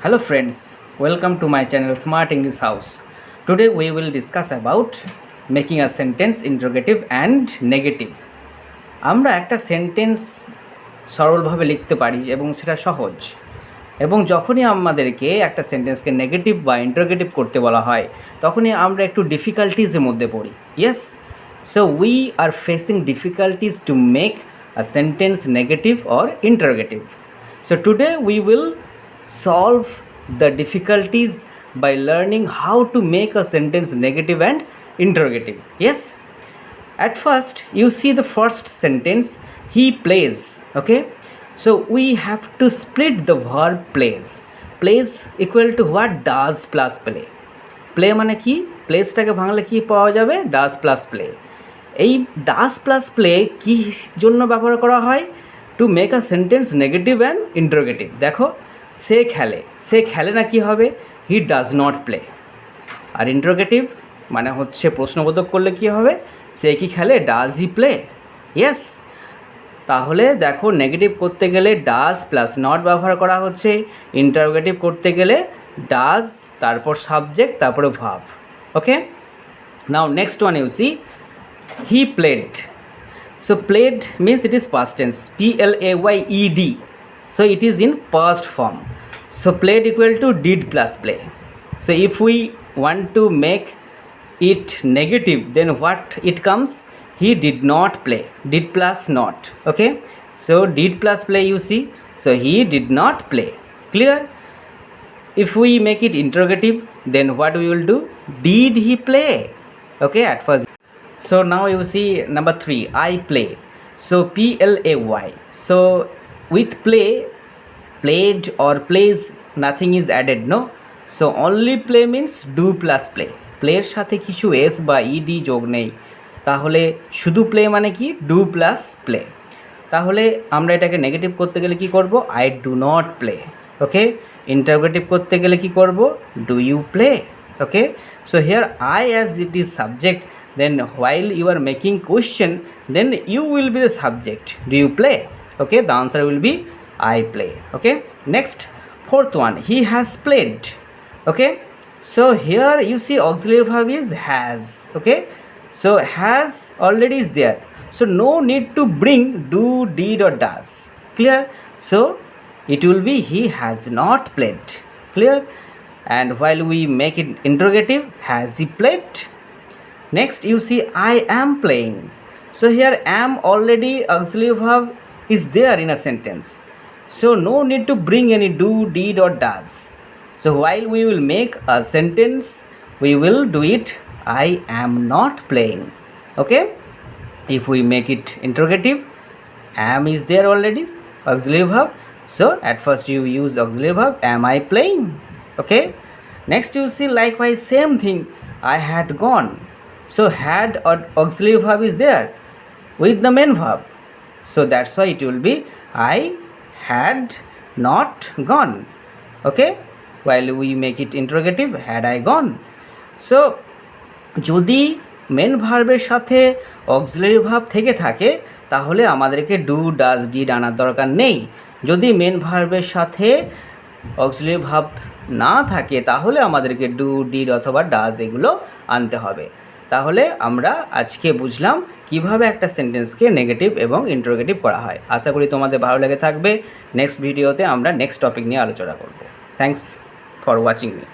Hello friends, welcome to my channel Smart English House. Today we will discuss about making a sentence interrogative and negative. আমরা একটা sentence সরলভাবে লিখতে পারি এবং সেটা সহজ, এবং যখনই আমাদেরকে একটা সেন্টেন্সকে নেগেটিভ বা ইন্টারোগেটিভ করতে বলা হয় তখনই আমরা একটু ডিফিকাল্টিজের মধ্যে পড়ি। Yes, so we are facing difficulties two make a sentence negative or interrogative. So today we will solve the difficulties by learning how to make a sentence negative and interrogative. Yes, at first you see the first sentence, he plays. Okay, so we have to split the verb plays. Plays equal to what? Does plus play. Play মানে কি? প্লেসটাকে ভাঙলে কি পাওয়া যাবে? does plus play. এই does plus play কি জন্য ব্যবহার করা হয়? To make a sentence negative and interrogative. দেখো, সে খেলে না কি হবে? He does not play. আর ইন্টারোগেটিভ মানে হচ্ছে প্রশ্নবোধক করলে কি হবে? সে কি খেলে? Does he play? ইয়েস, তাহলে দেখো নেগেটিভ করতে গেলে ডাজ প্লাস নট ব্যবহার করা হচ্ছে, ইন্টারোগেটিভ করতে গেলে ডাজ তারপর সাবজেক্ট তারপরে verb. Okay, now next one you see, he played. So played means it is past tense, P-L-A-Y-E-D. So it is in past form. So played equal to did plus play. So if we want to make it negative, then what it comes? He did not play. Did plus not. Okay. So did plus play you see. So he did not play. Clear? If we make it interrogative, then what we will do? Did he play? Okay, at first. So now you see number 3, I play. So P-L-A-Y. So with play, played or plays, nothing is added, no? So only play means do plus play. Play এর সাথে কিছু s বা ed যোগ নেই, তাহলে শুধু play মানে কি? Do plus play. তাহলে আমরা এটাকে নেগেটিভ করতে গেলে কি করব? I do not play. Okay, interrogative করতে গেলে কি করব? Do you play? Okay, so here I as it is subject, then while you are making question, then you will be the subject. Do you play? Okay, the answer will be I play. Okay, next, fourth one, he has played. Okay, so here you see auxiliary verb is has. Okay, so has already is there, so no need to bring do, did or does. Clear? So it will be he has not played. Clear? And while we make it interrogative, has he played? Next you see I am playing. So here am already auxiliary verb is there in a sentence, so no need to bring any do, did or does. So while we will make a sentence, we will do it I am not playing. Okay, if we make it interrogative, am is there already auxiliary verb, so at first you use auxiliary verb am I playing. Okay, next you see likewise same thing, I had gone. So had or auxiliary verb is there with the main verb, so that's why it will be I had not gone. Okay, while we make it interrogative, had I gone. So যদি main ভার্বের সাথে auxiliary verb থেকে থাকে তাহলে আমাদেরকে do, does, did আনার দরকার নেই. যদি মেন ভার্বের সাথে অক্সিলারি ভার্ব না থাকে তাহলে আমাদেরকে ডু, ডিড অথবা ডাজ এগুলো আনতে হবে. তাহলে আমরা আজকে বুঝলাম কিভাবে একটা সেন্টেন্সকে নেগেটিভ এবং ইন্টারোগেটিভ করা হয়. আশা করি তোমাদের ভালো লেগে থাকবে. নেক্সট ভিডিওতে আমরা নেক্সট টপিক নিয়ে আলোচনা করব. Thanks for watching me.